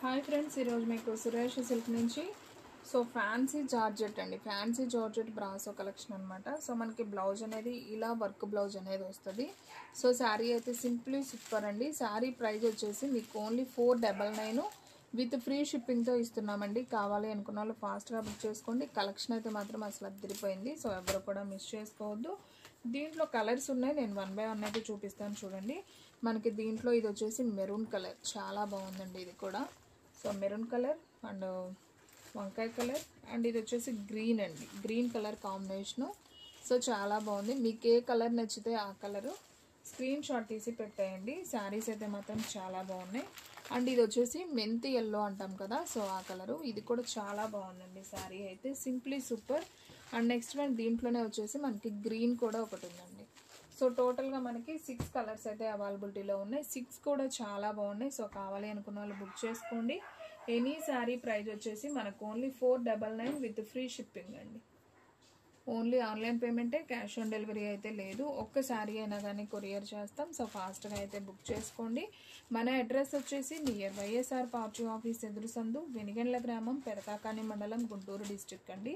Hi friends, ఈరోజు మీకు Suresh silk నుంచి ఫ్యాన్సీ జార్జెట్ అండి. ఫ్యాన్సీ జార్జెట్ బ్రాసో కలెక్షన్ అనమాట. మనకి బ్లౌజ్ అనేది ఇలా వర్క్ బ్లౌజ్ అనేది వస్తుంది. శారీ అయితే సింప్లీ సూపర్ అండి. శారీ ప్రైస్ వచ్చేసి మీకు ఓన్లీ 499 విత్ ఫ్రీ షిప్పింగ్తో ఇస్తున్నామండి. కావాలి అనుకున్న వాళ్ళు ఫాస్ట్గా బుక్ చేసుకోండి. కలెక్షన్ అయితే మాత్రం అసలు అదిరిపోయింది. ఎవరు కూడా మిస్ చేసుకోవద్దు. దీంట్లో కలర్స్ ఉన్నాయి, నేను 1 by 1 అయితే చూపిస్తాను చూడండి. మనకి దీంట్లో ఇది వచ్చేసి మెరూన్ కలర్, చాలా బాగుందండి. ఇది కూడా మెరూన్ కలర్ అండ్ వంకాయ కలర్ అండ్ ఇది వచ్చేసి గ్రీన్ అండి. Green colour combination. చాలా బాగుంది. మీకు ఏ కలర్ నచ్చితే ఆ కలరు స్క్రీన్ షాట్ తీసి పెట్టేయండి. శారీస్ అయితే మాత్రం చాలా బాగున్నాయి. అండ్ ఇది వచ్చేసి మెంతి ఎల్లో అంటాం కదా, ఆ కలరు. ఇది కూడా చాలా బాగుందండి. శారీ అయితే simply super. And next one దీంట్లోనే వచ్చేసి మనకి గ్రీన్ కూడా ఒకటి ఉందండి. టోటల్గా మనకి 6 కలర్స్ అయితే అవైలబిలిటీలో ఉన్నాయి. 6 కూడా చాలా బాగున్నాయి. కావాలి అనుకున్న వాళ్ళు బుక్ చేసుకోండి. ఎనీ శారీ ప్రైస్ వచ్చేసి మనకు ఓన్లీ 499 విత్ ఫ్రీ షిప్పింగ్ అండి. ఓన్లీ ఆన్లైన్ పేమెంటే, క్యాష్ ఆన్ డెలివరీ అయితే లేదు. ఒక్క శారీ అయినా కానీ కొరియర్ చేస్తాం. ఫాస్ట్గా అయితే బుక్ చేసుకోండి. మన అడ్రస్ వచ్చేసి నియర్ వైఎస్ఆర్ పార్టీ ఆఫీస్ ఎదురు సందు, వెనిగండ్ల గ్రామం, పెదకాకాని మండలం, గుంటూరు డిస్ట్రిక్ట్ అండి.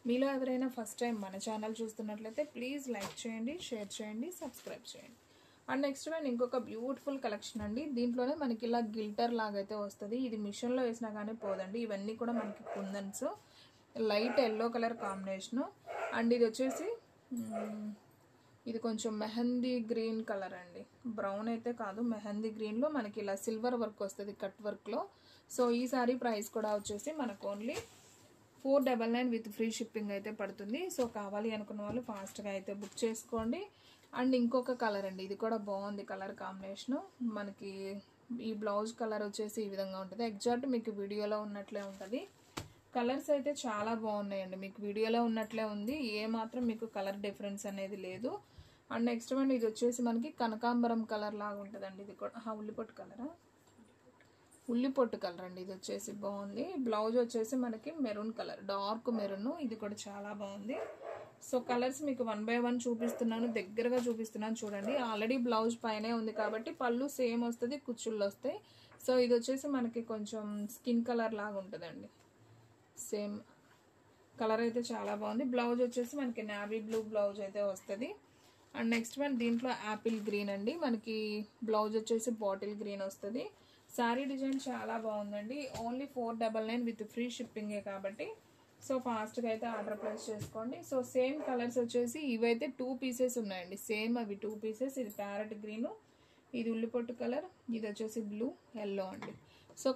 మీలో ఎవరైనా ఫస్ట్ టైం మన ఛానల్ చూస్తున్నట్లయితే ప్లీజ్ లైక్ చేయండి, షేర్ చేయండి, సబ్స్క్రైబ్ చేయండి. అండ్ నెక్స్ట్ వన్ ఇంకొక బ్యూటిఫుల్ కలెక్షన్ అండి. దీంట్లోనే మనకి ఇలా గిల్టర్ లాగైతే వస్తుంది. ఇది మిషన్లో వేసినా కానీ పోదండి. ఇవన్నీ కూడా మనకి kundans, light yellow colour combination. And ఇది వచ్చేసి ఇది కొంచెం మెహందీ గ్రీన్ కలర్ అండి. బ్రౌన్ అయితే కాదు, మెహందీ గ్రీన్లో మనకి ఇలా సిల్వర్ వర్క్ వస్తుంది కట్ వర్క్లో. ఈ సారీ ప్రైస్ కూడా వచ్చేసి మనకు ఓన్లీ 499 విత్ ఫ్రీ షిప్పింగ్ అయితే పడుతుంది. కావాలి అనుకున్న వాళ్ళు ఫాస్ట్గా అయితే బుక్ చేసుకోండి. అండ్ ఇంకొక కలర్ అండి, ఇది కూడా బాగుంది కలర్ కాంబినేషను. మనకి ఈ బ్లౌజ్ కలర్ వచ్చేసి ఈ విధంగా ఉంటుంది. ఎగ్జాక్ట్ మీకు వీడియోలో ఉన్నట్లే ఉంటుంది. కలర్స్ అయితే చాలా బాగున్నాయండి. మీకు వీడియోలో ఉన్నట్లే ఉంది, ఏ మాత్రం మీకు కలర్ డిఫరెన్స్ అనేది లేదు. అండ్ నెక్స్ట్ వన్ ఇది వచ్చేసి మనకి కనకాంబరం కలర్ లాగా ఉంటుందండి. ఇది కూడా ఉల్లిపొట్టు కలరా, ఉల్లిపొట్టు కలర్ అండి. ఇది వచ్చేసి బాగుంది. బ్లౌజ్ వచ్చేసి మనకి మెరూన్ కలర్, డార్క్ మెరూన్. ఇది కూడా చాలా బాగుంది. కలర్స్ మీకు 1 by 1 చూపిస్తున్నాను, దగ్గరగా చూపిస్తున్నాను చూడండి. ఆల్రెడీ బ్లౌజ్ పైనే ఉంది కాబట్టి పళ్ళు సేమ్ వస్తుంది, కుచ్చుళ్ళు వస్తాయి. ఇది వచ్చేసి మనకి కొంచెం స్కిన్ కలర్ లాగా ఉంటుందండి. సేమ్ కలర్ అయితే చాలా బాగుంది. బ్లౌజ్ వచ్చేసి మనకి నావీ బ్లూ బ్లౌజ్ అయితే వస్తుంది. అండ్ నెక్స్ట్ వన్ దీంట్లో యాపిల్ గ్రీన్ అండి. మనకి బ్లౌజ్ వచ్చేసి బాటిల్ గ్రీన్ వస్తుంది. శారీ డిజైన్ చాలా బాగుందండి. ఓన్లీ 499 విత్ ఫ్రీ షిప్పింగే కాబట్టి ఫాస్ట్గా అయితే ఆర్డర్ ప్లేస్ చేసుకోండి. సేమ్ కలర్స్ వచ్చేసి ఇవైతే 2 పీసెస్ ఉన్నాయండి. సేమ్ అవి 2 పీసెస్. ఇది ప్యారెట్ గ్రీను, ఇది ఉల్లిపొట్టు కలర్, ఇది వచ్చేసి బ్లూ ఎల్లో అండి.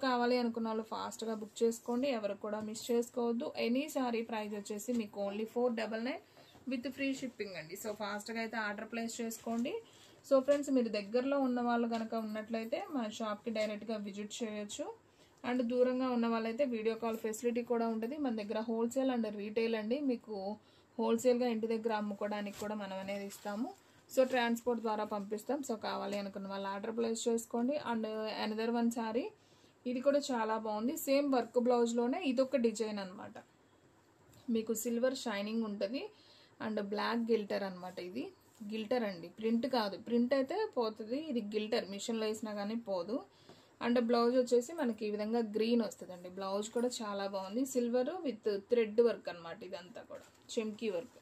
కావాలి అనుకున్న వాళ్ళు ఫాస్ట్గా బుక్ చేసుకోండి. ఎవరు కూడా మిస్ చేసుకోవద్దు. ఎనీ సారీ ప్రైస్ వచ్చేసి మీకు ఓన్లీ 499 విత్ ఫ్రీ షిప్పింగ్ అండి. ఫాస్ట్గా అయితే ఆర్డర్ ప్లేస్ చేసుకోండి. ఫ్రెండ్స్, మీరు దగ్గరలో ఉన్న వాళ్ళు కనుక ఉన్నట్లయితే మా షాప్కి డైరెక్ట్గా విజిట్ చేయొచ్చు. అండ్ దూరంగా ఉన్న వాళ్ళైతే వీడియో కాల్ ఫెసిలిటీ కూడా ఉంటుంది. మన దగ్గర హోల్సేల్ అండ్ రీటైల్ అండి. మీకు హోల్సేల్గా ఇంటి దగ్గర అమ్ముకోవడానికి కూడా మనం అనేది ఇస్తాము. ట్రాన్స్పోర్ట్ ద్వారా పంపిస్తాం. కావాలి అనుకున్న వాళ్ళు ఆర్డర్ ప్లేస్ చేసుకోండి. అండ్ అనదర్ వన్ శారీ, ఇది కూడా చాలా బాగుంది. సేమ్ వర్క్ బ్లౌజ్లోనే ఇదొక డిజైన్ అనమాట. మీకు సిల్వర్ షైనింగ్ ఉంటుంది అండ్ బ్లాక్ గిల్టర్ అనమాట. ఇది గిల్టర్ అండి, ప్రింట్ కాదు. ప్రింట్ అయితే పోతుంది, ఇది గిల్టర్, మిషన్లో వేసినా కానీ పోదు. అండ్ బ్లౌజ్ వచ్చేసి మనకి ఈ విధంగా గ్రీన్ వస్తుందండి. బ్లౌజ్ కూడా చాలా బాగుంది. సిల్వర్ విత్ థ్రెడ్ వర్క్ అనమాట. ఇదంతా కూడా చెమ్కీ వర్క్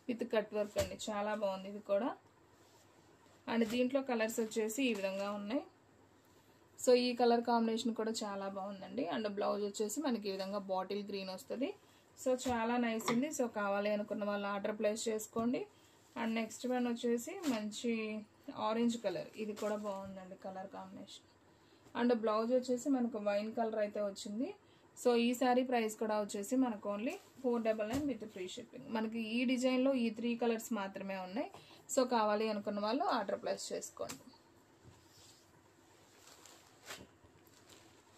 విత్ కట్ వర్క్ అండి. చాలా బాగుంది ఇది కూడా. అండ్ దీంట్లో కలర్స్ వచ్చేసి ఈ విధంగా ఉన్నాయి. ఈ కలర్ కాంబినేషన్ కూడా చాలా బాగుందండి. అండ్ బ్లౌజ్ వచ్చేసి మనకి ఈ విధంగా బాటిల్ గ్రీన్ వస్తుంది. చాలా నైస్ ఉంది. కావాలి అనుకున్న వాళ్ళు ఆర్డర్ ప్లేస్ చేసుకోండి. అండ్ నెక్స్ట్ వన్ వచ్చేసి మంచి ఆరెంజ్ కలర్, ఇది కూడా బాగుందండి కలర్ కాంబినేషన్. అండ్ బ్లౌజ్ వచ్చేసి మనకు వైన్ కలర్ అయితే వచ్చింది. ఈ శారీ ప్రైస్ కూడా వచ్చేసి మనకు ఓన్లీ 499 విత్ ఫ్రీ షిప్పింగ్. మనకి ఈ డిజైన్లో ఈ 3 కలర్స్ మాత్రమే ఉన్నాయి. కావాలి అనుకున్న వాళ్ళు ఆర్డర్ ప్లేస్ చేసుకోండి.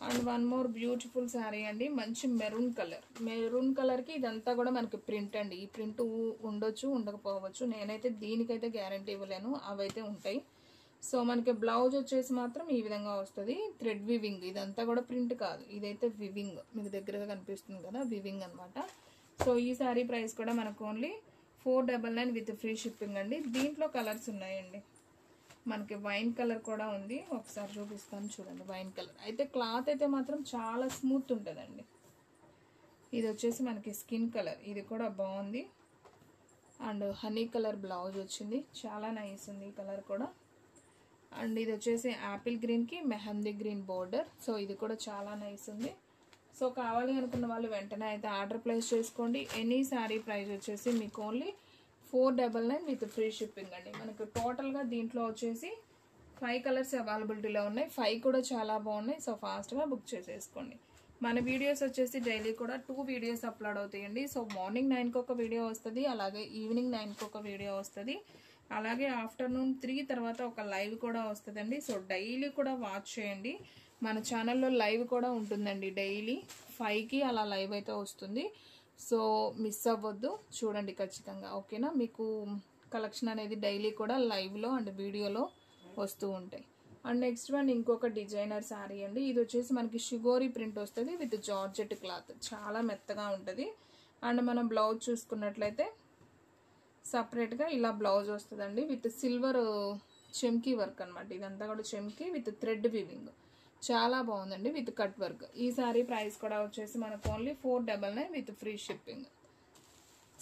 And one more beautiful sari అండి. మంచి మెరూన్ కలర్. మెరూన్ కలర్కి ఇదంతా కూడా మనకి ప్రింట్ అండి. ఈ ప్రింట్ ఉండొచ్చు, ఉండకపోవచ్చు. నేనైతే దీనికైతే గ్యారంటీ ఇవ్వలేను, అవైతే ఉంటాయి. మనకి బ్లౌజ్ వచ్చేసి మాత్రం ఈ విధంగా వస్తుంది. థ్రెడ్ వివింగ్, ఇదంతా కూడా ప్రింట్ కాదు, ఇదైతే వివింగ్. మీకు దగ్గరగా కనిపిస్తుంది కదా, వివింగ్ అనమాట. ఈ శారీ ప్రైస్ కూడా మనకు ఓన్లీ 499 విత్ ఫ్రీ షిప్పింగ్ అండి. దీంట్లో కలర్స్ ఉన్నాయండి. మనకి వైన్ కలర్ కూడా ఉంది, ఒకసారి చూపిస్తాను చూడండి. వైన్ కలర్ అయితే క్లాత్ అయితే మాత్రం చాలా స్మూత్ ఉంటుందండి. ఇది వచ్చేసి మనకి స్కిన్ కలర్, ఇది కూడా బాగుంది. అండ్ హనీ కలర్ బ్లౌజ్ వచ్చింది, చాలా నైస్ ఉంది ఈ కలర్ కూడా. అండ్ ఇది వచ్చేసి యాపిల్ గ్రీన్కి మెహందీ గ్రీన్ బోర్డర్. సో ఇది కూడా చాలా నైస్ ఉంది. సో కావాలి అనుకున్న వాళ్ళు వెంటనే అయితే ఆర్డర్ ప్లేస్ చేసుకోండి. ఎనీ శారీ ప్రైస్ వచ్చేసి మీకు ఓన్లీ 499 విత్ ఫ్రీ షిప్పింగ్ అండి. మనకు టోటల్గా దీంట్లో వచ్చేసి 5 కలర్స్ అవైలబిలిటీలో ఉన్నాయి. 5 కూడా చాలా బాగున్నాయి. సో ఫాస్ట్గా బుక్ చేసేసుకోండి. మన వీడియోస్ వచ్చేసి డైలీ కూడా 2 వీడియోస్ అప్లోడ్ అవుతాయండి. సో మార్నింగ్ 9కి ఒక వీడియో వస్తుంది, అలాగే ఈవినింగ్ 9కి ఒక వీడియో వస్తుంది, అలాగే ఆఫ్టర్నూన్ 3 తర్వాత ఒక లైవ్ కూడా వస్తుందండి. సో డైలీ కూడా వాచ్ చేయండి. మన ఛానల్లో లైవ్ కూడా ఉంటుందండి, డైలీ 5కి అలా లైవ్ అయితే వస్తుంది. సో మిస్ అవ్వద్దు, చూడండి ఖచ్చితంగా. ఓకేనా, మీకు కలెక్షన్ అనేది డైలీ కూడా లైవ్లో అండ్ వీడియోలో వస్తూ ఉంటాయి. అండ్ నెక్స్ట్ వన్ ఇంకొక డిజైనర్ శారీ అండి. ఇది వచ్చేసి మనకి షిగోరి ప్రింట్ వస్తుంది విత్ జార్జెట్ క్లాత్, చాలా మెత్తగా ఉంటుంది. అండ్ మనం బ్లౌజ్ చూసుకున్నట్లయితే సపరేట్గా ఇలా బ్లౌజ్ వస్తుందండి విత్ సిల్వర్ చెమ్కీ వర్క్ అనమాట. ఇదంతా కూడా చెమ్కీ విత్ థ్రెడ్ వీవింగ్, చాలా బాగుందండి విత్ కట్ వర్క్. ఈ శారీ ప్రైస్ కూడా వచ్చేసి మనకు only 499 with free shipping.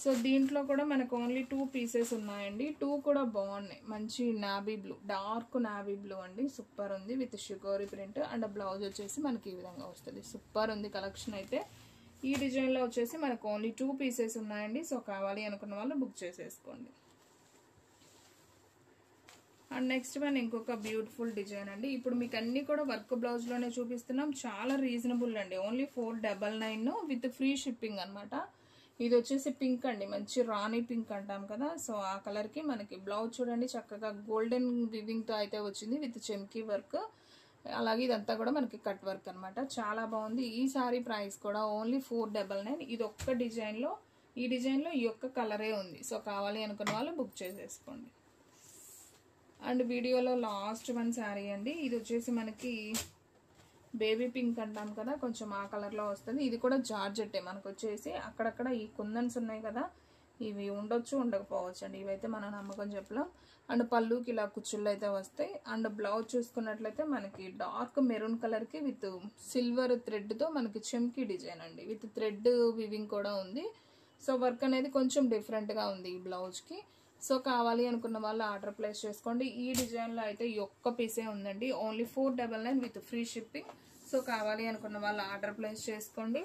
So దీంట్లో కూడా మనకు ఓన్లీ 2 పీసెస్ ఉన్నాయండి. 2 కూడా బాగున్నాయి. మంచి navy blue, dark navy blue అండి, సూపర్ ఉంది విత్ షిగోరి ప్రింట్. అండ్ బ్లౌజ్ వచ్చేసి మనకి ఈ విధంగా వస్తుంది. సూపర్ ఉంది కలెక్షన్ అయితే. ఈ డిజైన్లో వచ్చేసి మనకు ఓన్లీ 2 పీసెస్ ఉన్నాయండి. సో కావాలి అనుకున్న వాళ్ళు బుక్ చేసేసుకోండి. అండ్ నెక్స్ట్ వన్ ఇంకొక బ్యూటిఫుల్ డిజైన్ అండి. ఇప్పుడు మీకు అన్ని కూడా వర్క్ బ్లౌజ్లోనే చూపిస్తున్నాం, చాలా రీజనబుల్ అండి. ఓన్లీ 499 విత్ ఫ్రీ షిప్పింగ్ అనమాట. ఇది వచ్చేసి పింక్ అండి, మంచి రాణి పింక్ అంటాం కదా. సో ఆ కలర్కి మనకి బ్లౌజ్ చూడండి, చక్కగా గోల్డెన్ వివింగ్తో అయితే వచ్చింది విత్ చెమ్కీ వర్క్. అలాగే ఇదంతా కూడా మనకి కట్ వర్క్ అనమాట, చాలా బాగుంది. ఈ సారీ ప్రైస్ కూడా ఓన్లీ 499. ఇది ఒక్క డిజైన్లో, ఈ డిజైన్లో ఈ ఒక్క కలరే ఉంది. సో కావాలి అనుకున్న వాళ్ళు బుక్ చేసేసుకోండి. అండ్ వీడియోలో లాస్ట్ వన్ శారీ అండి. ఇది వచ్చేసి మనకి బేబీ పింక్ అంటాం కదా, కొంచెం ఆ కలర్లో వస్తుంది. ఇది కూడా జార్జెట్టే మనకు వచ్చేసి. అక్కడక్కడ ఈ కుందన్స్ ఉన్నాయి కదా, ఇవి ఉండొచ్చు ఉండకపోవచ్చు అండి, ఇవైతే మనం నమ్మకం చెప్పలేం. అండ్ పళ్ళుకి ఇలా కుచ్చుళ్ళు అయితే వస్తాయి. అండ్ బ్లౌజ్ చూసుకున్నట్లయితే మనకి డార్క్ మెరూన్ కలర్కి విత్ సిల్వర్ థ్రెడ్తో మనకి చెమ్కీ డిజైన్ అండి, విత్ థ్రెడ్ వివింగ్ కూడా ఉంది. సో వర్క్ అనేది కొంచెం డిఫరెంట్గా ఉంది ఈ బ్లౌజ్కి. సో కావాలి అనుకున్న వాళ్ళు ఆర్డర్ ప్లేస్ చేసుకోండి. ఈ డిజైన్లో అయితే ఈ ఒక్క పీసే ఉందండి, only 499 with free shipping. So కావాలి అనుకున్న వాళ్ళు ఆర్డర్ ప్లేస్ చేసుకోండి.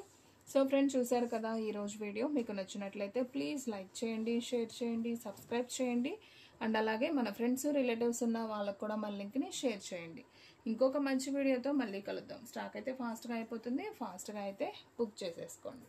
సో ఫ్రెండ్స్ చూసారు కదా ఈరోజు వీడియో. మీకు నచ్చినట్లయితే ప్లీజ్ లైక్ చేయండి, షేర్ చేయండి, సబ్స్క్రైబ్ చేయండి. అండ్ అలాగే మన ఫ్రెండ్స్ రిలేటివ్స్ ఉన్న వాళ్ళకు కూడా మన లింక్ని షేర్ చేయండి. ఇంకొక మంచి వీడియోతో మళ్ళీ కలుద్దాం. స్టాక్ అయితే ఫాస్ట్గా అయిపోతుంది, ఫాస్ట్గా అయితే బుక్ చేసేసుకోండి.